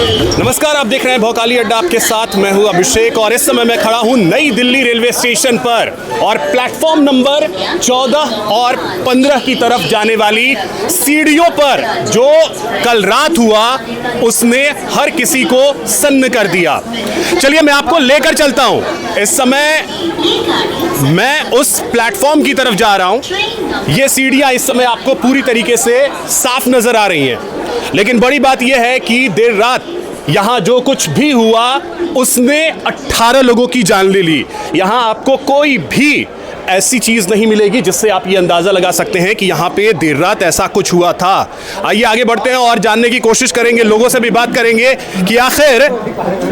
नमस्कार, आप देख रहे हैं भौकाली अड्डा, आपके साथ मैं हूं अभिषेक और इस समय मैं खड़ा हूं नई दिल्ली रेलवे स्टेशन पर और प्लेटफॉर्म नंबर 14 और 15 की तरफ जाने वाली सीढ़ियों पर जो कल रात हुआ उसने हर किसी को सन्न कर दिया। चलिए मैं आपको लेकर चलता हूं। इस समय मैं उस प्लेटफॉर्म की तरफ जा रहा हूं। ये सीढ़ियां इस समय आपको पूरी तरीके से साफ नजर आ रही हैं, लेकिन बड़ी बात यह है कि देर रात यहां जो कुछ भी हुआ उसने 18 लोगों की जान ले ली। यहां आपको कोई भी ऐसी चीज नहीं मिलेगी जिससे आप ये अंदाजा लगा सकते हैं कि यहां पे देर रात ऐसा कुछ हुआ था। आइए आगे बढ़ते हैं और जानने की कोशिश करेंगे, लोगों से भी बात करेंगे कि आखिर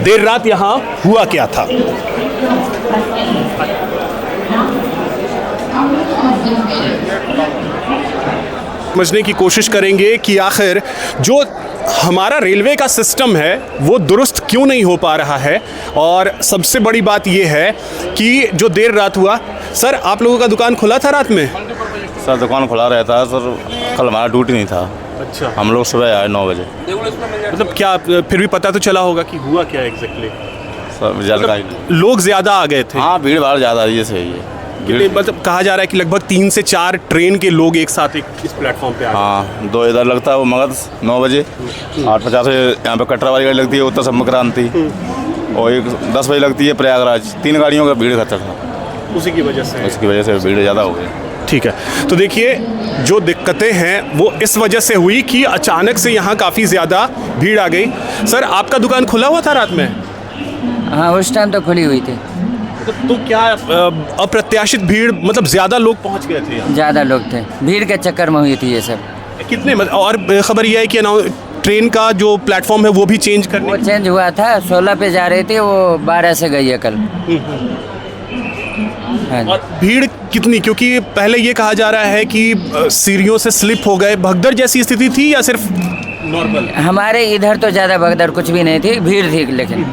देर रात यहां हुआ क्या था। समझने की कोशिश करेंगे कि आखिर जो हमारा रेलवे का सिस्टम है वो दुरुस्त क्यों नहीं हो पा रहा है, और सबसे बड़ी बात यह है कि जो देर रात हुआ। सर, आप लोगों का दुकान खुला था रात में? सर दुकान खुला रहता है सर, कल हमारा ड्यूटी नहीं था। अच्छा, हम लोग सुबह आए 9 बजे। मतलब क्या फिर भी पता तो चला होगा कि हुआ क्या एग्जैक्टली? सर जल का लोग ज्यादा आ गए थे? हाँ, भीड़ भाड़ ज़्यादा है, सही है। मतलब कहा जा रहा है कि लगभग 3 से 4 ट्रेन के लोग एक साथ इस प्लेटफॉर्म पे आ गए। हाँ, 2 इधर लगता है वो मगध 9 बजे, 8:50 से यहाँ पे कटरा वाली गाड़ी लगती है उत्तर संपर्क क्रांति, और एक 10 बजे लगती है प्रयागराज। 3 गाड़ियों का भीड़ खतर था, उसी की वजह से भीड़ ज़्यादा हो गई। ठीक है, तो देखिए जो दिक्कतें हैं वो इस वजह से हुई कि अचानक से यहाँ काफ़ी ज़्यादा भीड़ आ गई। सर, आपका दुकान खुला हुआ था रात में? हाँ, उस टाइम तो खुली हुई थी। तो क्या अप्रत्याशित भीड़, मतलब ज़्यादा लोग पहुँच गए थे यहाँ? ज़्यादा लोग थे, भीड़ के चक्कर में हुई थी ये सब। कितने और खबर यह है कि ट्रेन का जो प्लेटफॉर्म है वो भी चेंज करने वो चेंज हुआ था, 16 पे जा रही थी, वो 12 से गई है कल। हाँ। और भीड़ कितनी, क्योंकि पहले ये कहा जा रहा है कि सीढ़ियों से स्लिप हो गए, भगदड़ जैसी स्थिति थी या सिर्फ नॉर्मल? हमारे इधर तो ज़्यादा भगदड़ कुछ भी नहीं थी, भीड़ थी, लेकिन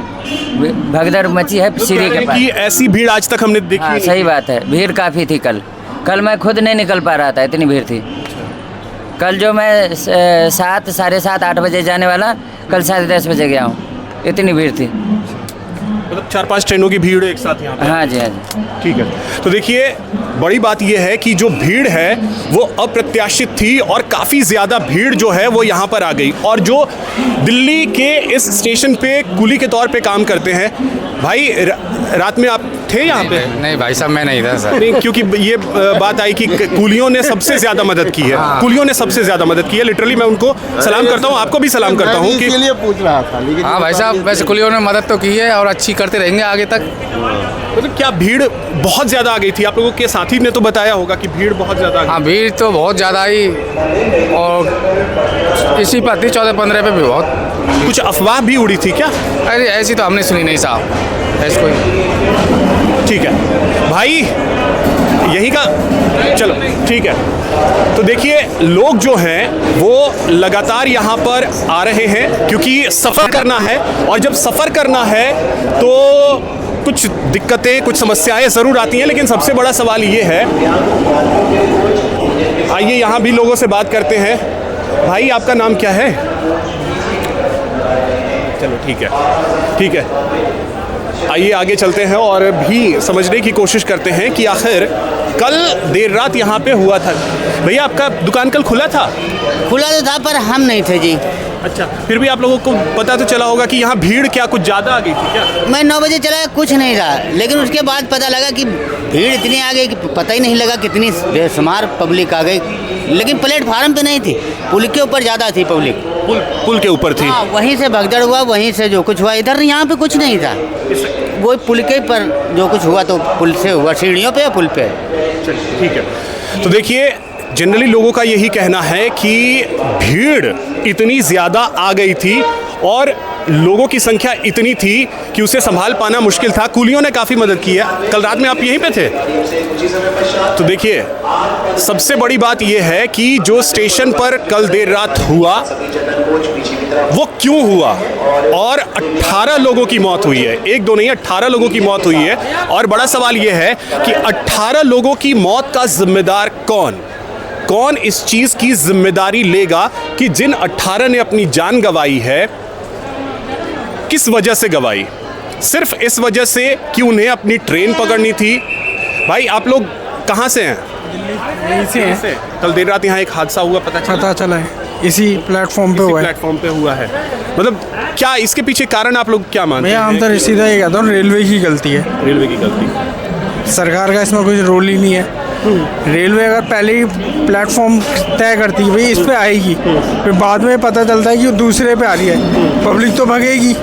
भगदड़ मची है सीढ़ी के पास। कि ऐसी भीड़ आज तक हमने देखी। हाँ, सही बात है, भीड़ काफ़ी थी कल मैं खुद नहीं निकल पा रहा था, इतनी भीड़ थी। कल जो मैं 7, साढ़े 7, 8 बजे जाने वाला, कल 10:30 बजे गया हूँ, इतनी भीड़ थी। मतलब 4-5 ट्रेनों की भीड़ एक साथ यहाँ पे? हाँ जी, हाँ जी। ठीक है, तो देखिए बड़ी बात यह है कि जो भीड़ है वो अप्रत्याशित थी और काफ़ी ज़्यादा भीड़ जो है वो यहाँ पर आ गई। और जो दिल्ली के इस स्टेशन पे कुली के तौर पे काम करते हैं, भाई रात में आप थे यहाँ पे? नहीं भाई साहब, मैं नहीं था सर। नहीं, क्योंकि ये बात आई कि कुलियों ने सबसे ज़्यादा मदद की है। कुलियों ने सबसे ज़्यादा मदद की है, लिटरली मैं उनको सलाम करता हूँ, आपको भी सलाम करता हूँ कि इसलिए पूछ रहा था। लेकिन हाँ भाई साहब, वैसे कुलियों ने मदद तो की है और अच्छी करते रहेंगे आगे तक। मतलब क्या भीड़ बहुत ज़्यादा आ गई थी? आप लोगों के साथी ने तो बताया होगा कि भीड़ बहुत ज़्यादा आ गई। हाँ, भीड़ तो बहुत ज़्यादा आई, और इसी पर थी 14-15 पे भी बहुत। कुछ अफवाह भी उड़ी थी क्या? अरे ऐसी तो हमने सुनी नहीं साहब, ऐसी कोई। ठीक है भाई, यही का, चलो ठीक है। तो देखिए लोग जो हैं वो लगातार यहाँ पर आ रहे हैं क्योंकि सफ़र करना है, और जब सफ़र करना है तो कुछ दिक्कतें, कुछ समस्याएं ज़रूर आती हैं, लेकिन सबसे बड़ा सवाल ये है, आइए यहाँ भी लोगों से बात करते हैं। भाई आपका नाम क्या है? चलो ठीक है, आइए आगे चलते हैं और भी समझने की कोशिश करते हैं कि आखिर कल देर रात यहाँ पे हुआ था। भैया आपका दुकान कल खुला था? खुला तो था पर हम नहीं थे जी। अच्छा, फिर भी आप लोगों को पता तो चला होगा कि यहाँ भीड़ क्या कुछ ज़्यादा आ गई थी क्या? मैं 9 बजे चला, कुछ नहीं था, लेकिन उसके बाद पता लगा कि भीड़ इतनी आ गई कि पता ही नहीं लगा कितनी बेशुमार पब्लिक आ गई। लेकिन प्लेटफार्म पे नहीं थी, पुल के ऊपर ज़्यादा थी पब्लिक। पुल के ऊपर थी? हाँ, वहीं से भगदड़ हुआ, वहीं से जो कुछ हुआ। इधर यहाँ पे कुछ नहीं था, वो पुल के पर जो कुछ हुआ तो पुल से हुआ, सीढ़ियों पे या पुल पे। चलिए ठीक है, तो देखिए जनरली लोगों का यही कहना है कि भीड़ इतनी ज़्यादा आ गई थी और लोगों की संख्या इतनी थी कि उसे संभाल पाना मुश्किल था। कुलियों ने काफ़ी मदद की है। कल रात में आप यहीं पे थे? तो देखिए सबसे बड़ी बात यह है कि जो स्टेशन पर कल देर रात हुआ वो क्यों हुआ, और 18 लोगों की मौत हुई है। 1-2 नहीं, 18 लोगों की मौत हुई है। और बड़ा सवाल यह है कि 18 लोगों की मौत का जिम्मेदार कौन इस चीज़ की जिम्मेदारी लेगा कि जिन 18 ने अपनी जान गंवाई है किस वजह से गवाई? सिर्फ इस वजह से कि उन्हें अपनी ट्रेन पकड़नी थी। भाई आप लोग कहाँ से हैं? यहीं से हैं। कल देर रात यहाँ एक हादसा हुआ, पता चला है इसी प्लेटफॉर्म पे हुआ है। प्लेटफॉर्म पे हुआ है। मतलब क्या इसके पीछे कारण आप लोग क्या मानते हैं? भैया हम तो सीधा ये कहता हूँ, रेलवे की गलती है। रेलवे की गलती, सरकार का इसमें कोई रोल ही नहीं है। रेलवे अगर पहले ही प्लेटफॉर्म तय करती है भाई इस पे आएगी, फिर बाद में पता चलता है कि वो दूसरे पे आ रही है, पब्लिक तो भगेगी।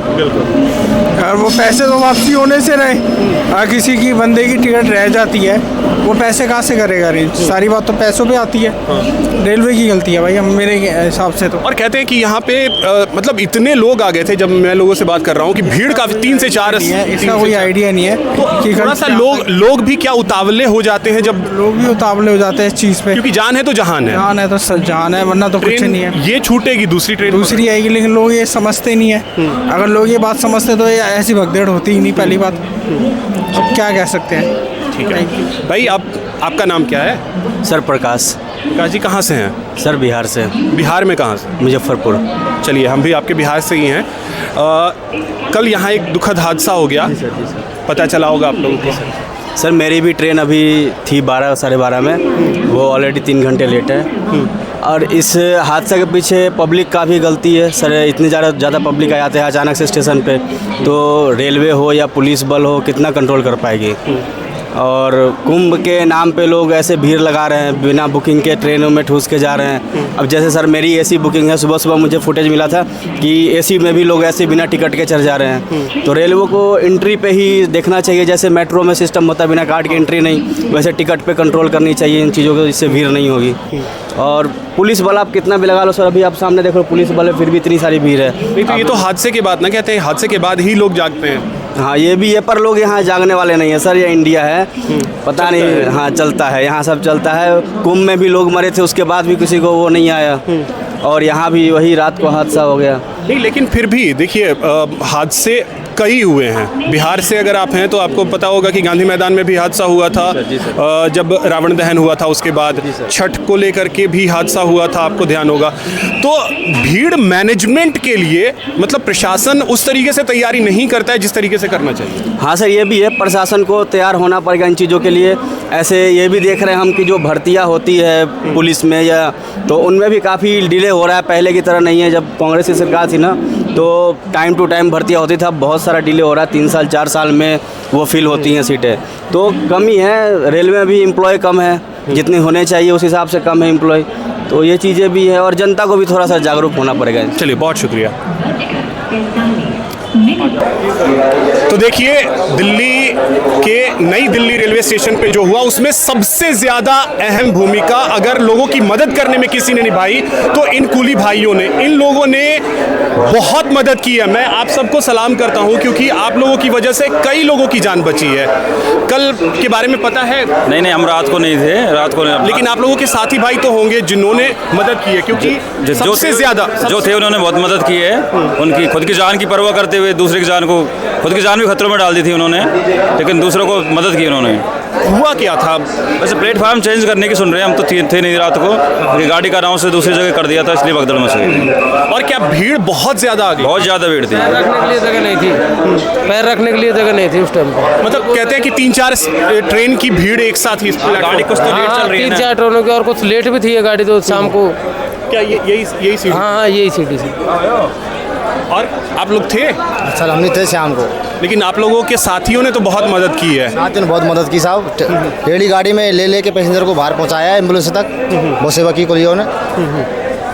और वो पैसे तो वापसी होने से रहे, अगर किसी की बंदे की टिकट रह जाती है वो पैसे कहाँ से करेगा अरेंज? सारी बात तो पैसों पे आती है। रेलवे की गलती है भाई मेरे हिसाब से तो। और कहते हैं कि यहाँ पे मतलब इतने लोग आ गए थे, जब मैं लोगों से बात कर रहा हूँ कि भीड़ काफी 3 से 4 इसका कोई आइडिया नहीं है कि थोड़ा सा लोग भी क्या उतावले हो जाते हैं, जब लोग भी उतावले हो जाते हैं इस चीज़ पे, क्योंकि जान है तो जहान है। जान है तो जान है, वरना तो कुछ ट्रेन नहीं है। ये छूटेगी, दूसरी दूसरी आएगी, लेकिन लोग ये समझते नहीं है। अगर लोग ये बात समझते तो ये ऐसी भगदड़ होती ही नहीं, पहली बात। अब क्या कह सकते हैं। ठीक है भाई, आपका नाम क्या है? सर प्रकाश। प्रकाश जी कहाँ से हैं? सर बिहार से। बिहार में कहाँ से? मुजफ्फरपुर। चलिए हम भी आपके बिहार से ही हैं। कल यहाँ एक दुखद हादसा हो गया, पता चला होगा आप लोगों को। सर मेरी भी ट्रेन अभी थी 12 साढ़े 12 में, वो ऑलरेडी 3 घंटे लेट है। और इस हादसा के पीछे पब्लिक का भी गलती है सर। इतनी ज़्यादा पब्लिक आ जाते हैं अचानक से स्टेशन पे, तो रेलवे हो या पुलिस बल हो कितना कंट्रोल कर पाएगी। और कुंभ के नाम पे लोग ऐसे भीड़ लगा रहे हैं, बिना बुकिंग के ट्रेनों में ठूस के जा रहे हैं। अब जैसे सर मेरी एसी बुकिंग है, सुबह मुझे फुटेज मिला था कि एसी में भी लोग ऐसे बिना टिकट के चढ़ जा रहे हैं। तो रेलवे को एंट्री पे ही देखना चाहिए, जैसे मेट्रो में सिस्टम होता है बिना कार्ड की एंट्री नहीं, वैसे टिकट पे कंट्रोल करनी चाहिए इन चीज़ों को, जिससे भीड़ नहीं होगी। और पुलिस बल आप कितना भी लगा लो सर, अभी आप सामने देखो पुलिस बल है, फिर भी इतनी सारी भीड़ है। नहीं तो ये तो हादसे के बाद ना, कहते हैं हादसे के बाद ही लोग जागते हैं। हाँ ये भी है, पर लोग यहाँ जागने वाले नहीं है सर, ये इंडिया है, पता नहीं। हाँ चलता है, यहाँ सब चलता है। कुंभ में भी लोग मरे थे, उसके बाद भी किसी को वो नहीं आया, और यहाँ भी वही रात को हादसा हो गया। नहीं लेकिन फिर भी देखिए, हादसे कई हुए हैं। बिहार से अगर आप हैं तो आपको पता होगा कि गांधी मैदान में भी हादसा हुआ था, जब रावण दहन हुआ था, उसके बाद छठ को लेकर के भी हादसा हुआ था, आपको ध्यान होगा। तो भीड़ मैनेजमेंट के लिए मतलब प्रशासन उस तरीके से तैयारी नहीं करता है जिस तरीके से करना चाहिए। हाँ सर ये भी है, प्रशासन को तैयार होना पड़ेगा इन चीज़ों के लिए। ऐसे ये भी देख रहे हैं हम कि जो भर्तियाँ होती है पुलिस में या, तो उनमें भी काफ़ी डिले हो रहा है, पहले की तरह नहीं है। जब कांग्रेस की सरकार थी ना, तो टाइम टू टाइम भर्तियाँ होती था, बहुत सारा डिले हो रहा है, 3 साल 4 साल में वो फिल होती हैं सीटें, तो कमी है। रेलवे में भी एम्प्लॉय कम है, जितने होने चाहिए उस हिसाब से कम है एम्प्लॉय, तो ये चीज़ें भी है। और जनता को भी थोड़ा सा जागरूक होना पड़ेगा। चलिए बहुत शुक्रिया। तो देखिए, नई दिल्ली रेलवे स्टेशन पे जो हुआ उसमें सबसे ज्यादा अहम भूमिका अगर लोगों की मदद करने में किसी ने निभाई तो इन कूली भाइयों ने, इन लोगों ने बहुत मदद की है। मैं आप सबको सलाम करता हूं क्योंकि आप लोगों की वजह से कई लोगों की जान बची है। कल के बारे में पता है? नहीं हम रात को नहीं थे, रात को नहीं। लेकिन आप लोगों के साथी भाई तो होंगे जिन्होंने मदद की है, क्योंकि सबसे ज्यादा जो थे उन्होंने बहुत मदद की है। उनकी खुद की जान की परवाह करते हुए दूसरे की जान को, खुद की जान भी खतरों में डाल दी थी उन्होंने, लेकिन दूसरों को मदद की उन्होंने। हुआ क्या था? वैसे प्लेटफार्म चेंज करने की सुन रहे हैं हम, तो थे नहीं रात को, गाड़ी का नाम से दूसरी जगह कर दिया था, इसलिए भगदड़ मच गई थी। और क्या भीड़ बहुत ज्यादा आ गई? बहुत ज़्यादा भीड़ थी, पैर रखने के लिए जगह नहीं थी, पैर रखने के लिए जगह नहीं थी उस टाइम पर। मतलब कहते हैं कि 3-4 ट्रेन की भीड़ एक साथ ही इस गाड़ी कुछ तो लेट चल रही है 3-4 ट्रेनों की, और कुछ लेट भी थी ये गाड़ी तो शाम को। क्या यही सीट? हाँ यही सीढ़ी थी। और आप लोग थे? सर हम नहीं थे शाम को, लेकिन आप लोगों के साथियों ने तो बहुत मदद की है। साथियों ने बहुत मदद की साहब, टेढ़ी गाड़ी में ले के पैसेंजर को बाहर पहुंचाया एम्बुलेंस तक, बहुत सेवा की कुलियों ने,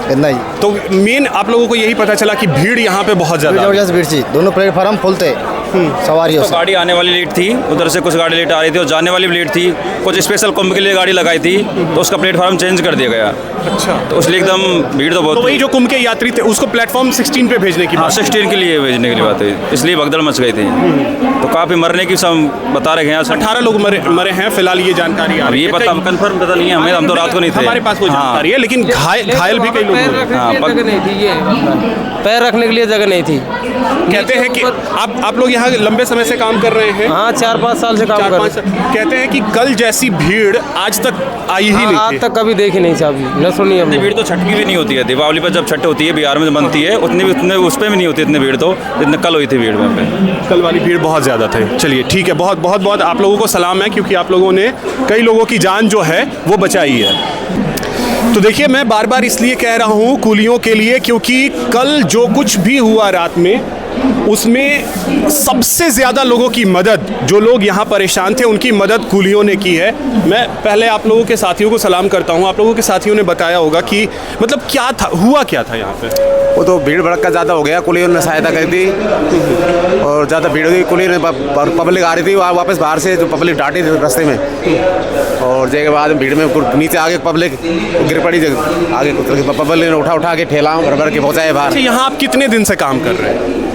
इतना ही। तो मेन आप लोगों को यही पता चला कि भीड़ यहाँ पे बहुत ज़्यादा, जबरदस्त भीड़ थी, दोनों प्लेटफार्म फुल थे सवारियों से। गाड़ी आने वाली लेट थी, उधर से कुछ गाड़ी लेट आ रही थी और जाने वाली भी लेट थी। कुछ स्पेशल कुंभ के लिए गाड़ी लगाई थी तो उसका प्लेटफार्म चेंज कर दिया गया। अच्छा, तो इसलिए एकदम भीड़ तो बहुत। तो वही जो कुंभ के यात्री थे उसको प्लेटफॉर्म 16 पे भेजने की हाँ बात। 16 के लिए भेजने के लिए बात हुई, इसलिए भगदड़ मच गई थी। तो काफ़ी मरने की सब बता रहे हैं, 18 लोग मरे हैं फिलहाल, ये जानकारी आ अब रही ये है। पता कंफर्म पता नहीं है हमें, हम तो रात को नहीं थे। हमारे पास वो जानकारी है, लेकिन घायल भी कई लोग पैर रखने हाँ, के लिए जगह नहीं थी, ये है मसला। पैर रखने के लिए जगह नहीं थी। कहते हैं कि आप लोग यहाँ लंबे समय से काम कर रहे हैं। हाँ, 4-5 साल से काम कर रहे हैं। कहते हैं कि कल जैसी भीड़ आज तक आई ही नहीं आज थी। तक कभी देखी नहीं साहब, न सुनी हमने। भीड़ तो छठ की भी नहीं होती है। दीपावली पर जब छठ होती है बिहार में बनती है, उतने उस पर भी नहीं होती इतनी भीड़, तो जितने कल हुई थी भीड़ वहाँ पे। कल वाली भीड़ बहुत ज़्यादा थी। चलिए ठीक है, बहुत बहुत बहुत आप लोगों को सलाम है, क्योंकि आप लोगों ने कई लोगों की जान जो है वो बचाई है। तो देखिए, मैं बार बार इसलिए कह रहा हूँ कुलियों के लिए, क्योंकि कल जो कुछ भी हुआ रात में, उसमें सबसे ज़्यादा लोगों की मदद, जो लोग यहाँ परेशान थे उनकी मदद कुलियों ने की है। मैं पहले आप लोगों के साथियों को सलाम करता हूँ। आप लोगों के साथियों ने बताया होगा कि मतलब क्या था, हुआ क्या था यहाँ पे। वो तो भीड़ भड़का ज़्यादा हो गया, कुलियों ने सहायता करी थी और ज़्यादा भीड़ हुई। कुलियों ने पब्लिक आ रही थी वापस बाहर से, जो पब्लिक डांटी थी रास्ते में, और जगह बाद भीड़ में नीचे आगे पब्लिक गिर पड़ी, आगे पब्लिक ने उठा के ठेला भर के पहुँचाए बाहर। यहाँ आप कितने दिन से काम कर रहे हैं।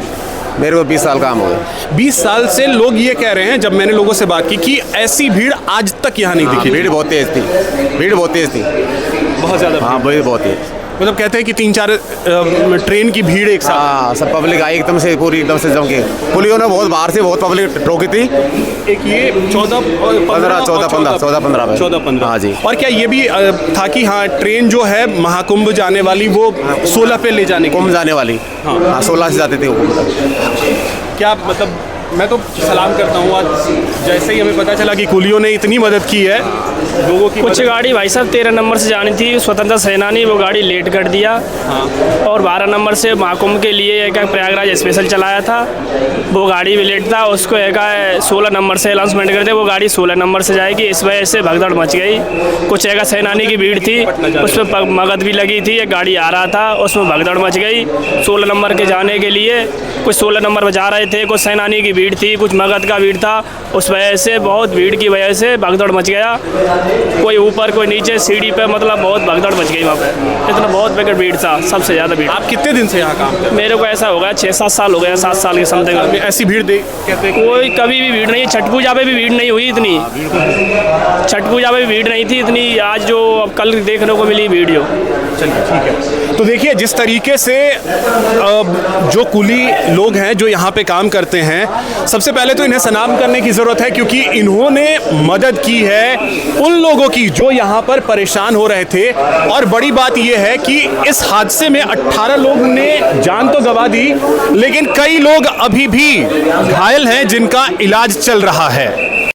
मेरे को 20 साल काम हो गया। 20 साल से लोग ये कह रहे हैं, जब मैंने लोगों से बात की, कि ऐसी भीड़ आज तक यहाँ नहीं दिखी। भीड़ बहुत तेज थी, भीड़ बहुत तेज थी, बहुत ज़्यादा। हाँ भीड़ बहुत तेज। मतलब कहते हैं कि 3-4 ट्रेन की भीड़ एक साथ। हाँ, सब पब्लिक आई एकदम से, पूरी एकदम से जम के। पुलियों ने बहुत बाहर से बहुत पब्लिक रोकी थी। एक ये 14-15 हाँ जी। और क्या ये भी था कि हाँ, ट्रेन जो है महाकुंभ जाने वाली वो 16 पे ले जाने की, कुंभ जाने वाली, हाँ 16 से जाते थे वो कुंभ। क्या मतलब, मैं तो सलाम करता हूँ। आज जैसे ही हमें पता चला कि कुलियों ने इतनी मदद की है लोगों की, कुछ गाड़ी भाई साहब 13 नंबर से जानी थी, स्वतंत्रता सेनानी, वो गाड़ी लेट कर दिया। हाँ। और 12 नंबर से महाकुंभ के लिए एक प्रयागराज स्पेशल चलाया था, वो गाड़ी भी लेट था, उसको एक 16 नंबर से अनाउंसमेंट करते, वो गाड़ी 16 नंबर से जाएगी। इस वजह से भगदड़ मच गई। कुछ एक सेनानी की भीड़ थी, उस पर मगध भी लगी थी, एक गाड़ी आ रहा था, उसमें भगदड़ मच गई। 16 नंबर के जाने के लिए कुछ 16 नंबर पर जा रहे थे, कुछ सेनानी की भीड़ थी, कुछ मगध का भीड़ था। उस वजह से बहुत भीड़ की वजह से भगदड़ मच गया। कोई ऊपर कोई नीचे, सीढ़ी पे, मतलब बहुत भगदड़ मच गई वहाँ पे। इतना बहुत पैकेट भीड़ था, सबसे ज़्यादा भीड़। आप कितने दिन से यहाँ काम कर रहे हैं। मेरे को ऐसा हो गया 6-7 साल हो गया, 7 साल के समथिंग। ऐसी भीड़ देख कहते हैं कोई कभी भी भीड़ नहीं। छठ पूजा पे भी भीड़ नहीं हुई इतनी, छठ पूजा पे भी भीड़ नहीं थी इतनी, आज जो अब कल देखने को मिली वीडियो। चलिए ठीक है। तो देखिए, जिस तरीके से जो कुली लोग हैं जो यहाँ पे काम करते हैं, सबसे पहले तो इन्हें सलाम करने की ज़रूरत है, क्योंकि इन्होंने मदद की है उन लोगों की जो यहाँ पर परेशान हो रहे थे। और बड़ी बात यह है कि इस हादसे में 18 लोगों ने जान तो गंवा दी, लेकिन कई लोग अभी भी घायल हैं जिनका इलाज चल रहा है।